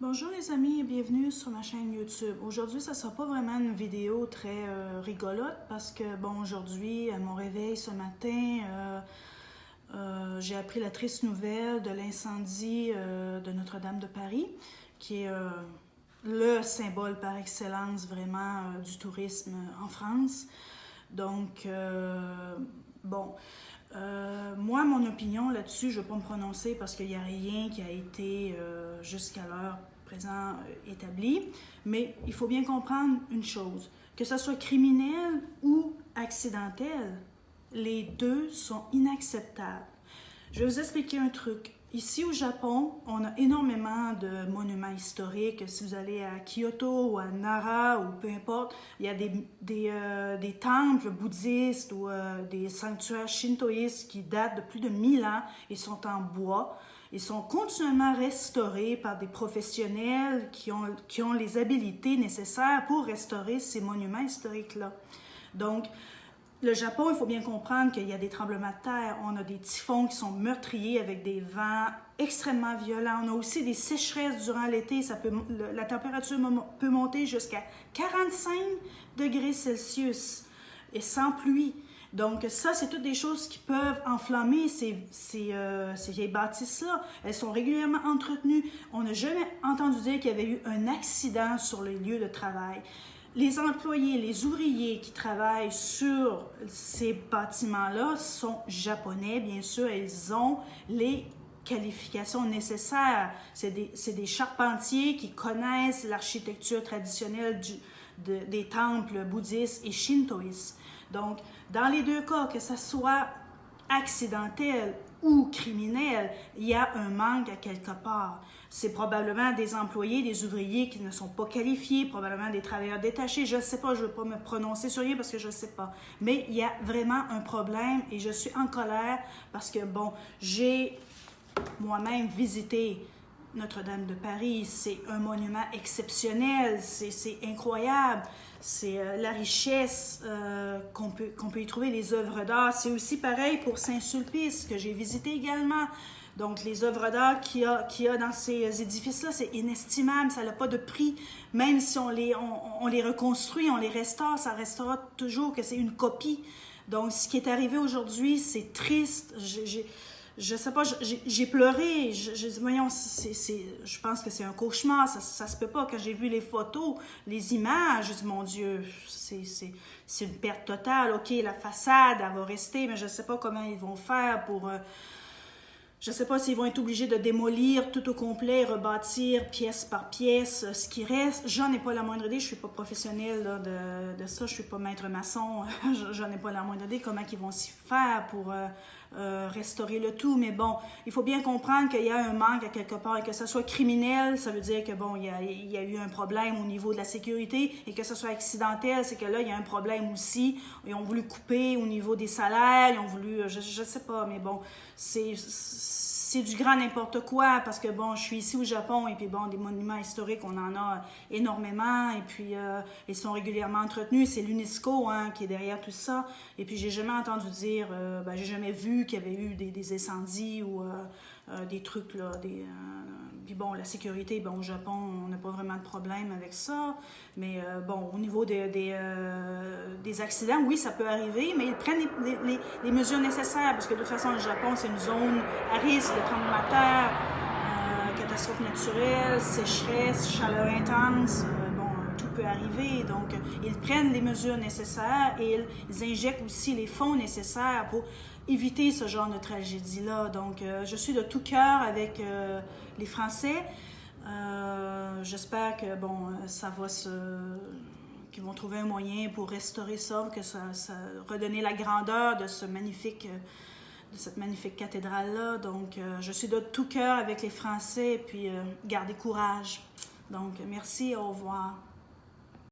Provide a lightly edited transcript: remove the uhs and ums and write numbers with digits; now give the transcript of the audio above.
Bonjour les amis et bienvenue sur ma chaîne YouTube. Aujourd'hui, ça ne sera pas vraiment une vidéo très rigolote parce que, bon, aujourd'hui, à mon réveil ce matin, j'ai appris la triste nouvelle de l'incendie de Notre-Dame de Paris, qui est le symbole par excellence vraiment du tourisme en France. Donc, bon, moi, mon opinion là-dessus, je ne vais pas me prononcer parce qu'il n'y a rien qui a été jusqu'à l'heure présente établi. Mais il faut bien comprendre une chose, que ce soit criminel ou accidentel, les deux sont inacceptables. Je vais vous expliquer un truc. Ici au Japon, on a énormément de monuments historiques. Si vous allez à Kyoto ou à Nara ou peu importe, il y a des temples bouddhistes ou des sanctuaires shintoïstes qui datent de plus de 1000 ans et sont en bois. Ils sont continuellement restaurés par des professionnels qui ont les habilités nécessaires pour restaurer ces monuments historiques-là. Donc, le Japon, il faut bien comprendre qu'il y a des tremblements de terre, on a des typhons qui sont meurtriers avec des vents extrêmement violents. On a aussi des sécheresses durant l'été, la température peut monter jusqu'à 45 degrés Celsius et sans pluie. Donc ça, c'est toutes des choses qui peuvent enflammer ces vieilles bâtisses-là. Elles sont régulièrement entretenues. On n'a jamais entendu dire qu'il y avait eu un accident sur les lieux de travail. Les employés, les ouvriers qui travaillent sur ces bâtiments-là sont japonais, bien sûr. Ils ont les qualifications nécessaires. C'est des charpentiers qui connaissent l'architecture traditionnelle des temples bouddhistes et shintoïstes. Donc, dans les deux cas, que ce soit accidentel ou criminel, il y a un manque à quelque part. C'est probablement des employés, des ouvriers qui ne sont pas qualifiés, probablement des travailleurs détachés, je ne sais pas, je ne veux pas me prononcer sur rien parce que je ne sais pas. Mais il y a vraiment un problème et je suis en colère parce que, bon, j'ai moi-même visité Notre-Dame de Paris, c'est un monument exceptionnel, c'est incroyable, c'est la richesse qu'on peut y trouver, les œuvres d'art. C'est aussi pareil pour Saint-Sulpice, que j'ai visité également. Donc, les œuvres d'art qu'il y a dans ces édifices-là, c'est inestimable, ça n'a pas de prix. Même si on les reconstruit, on les restaure, ça restera toujours que c'est une copie. Donc, ce qui est arrivé aujourd'hui, c'est triste. Je sais pas, j'ai pleuré, voyons, je pense que c'est un cauchemar, ça se peut pas. Quand j'ai vu les photos, les images, je dis, mon Dieu, c'est une perte totale. OK, la façade, elle va rester, mais je sais pas comment ils vont faire pour... je ne sais pas s'ils vont être obligés de démolir tout au complet, rebâtir pièce par pièce ce qui reste. J'en ai pas la moindre idée, je suis pas professionnelle là, de ça, je suis pas maître maçon, j'en ai pas la moindre idée comment ils vont s'y faire pour restaurer le tout. Mais bon, il faut bien comprendre qu'il y a un manque à quelque part et que ce soit criminel, ça veut dire que bon, il y a eu un problème au niveau de la sécurité et que ce soit accidentel, c'est que là, il y a un problème aussi. Ils ont voulu couper au niveau des salaires, ils ont voulu, je sais pas, mais bon, c'est du grand n'importe quoi parce que bon, je suis ici au Japon et puis bon, des monuments historiques, on en a énormément et puis ils sont régulièrement entretenus. C'est l'UNESCO qui est derrière tout ça. Et puis j'ai jamais entendu dire, j'ai jamais vu qu'il y avait eu des incendies ou des trucs là, puis bon, la sécurité, bon, au Japon, on n'a pas vraiment de problème avec ça. Mais bon, au niveau des accidents, oui, ça peut arriver, mais ils prennent les mesures nécessaires parce que de toute façon, le Japon, c'est une zone à risque de tremblement de terre, catastrophe naturelle, sécheresse, chaleur intense. Tout peut arriver. Donc, ils prennent les mesures nécessaires et ils injectent aussi les fonds nécessaires pour éviter ce genre de tragédie-là. Donc, je suis de tout cœur avec les Français. J'espère que, bon, qu'ils vont trouver un moyen pour restaurer ça, que ça redonner la grandeur de cette magnifique cathédrale-là. Donc, je suis de tout cœur avec les Français et puis gardez courage. Donc, merci, au revoir.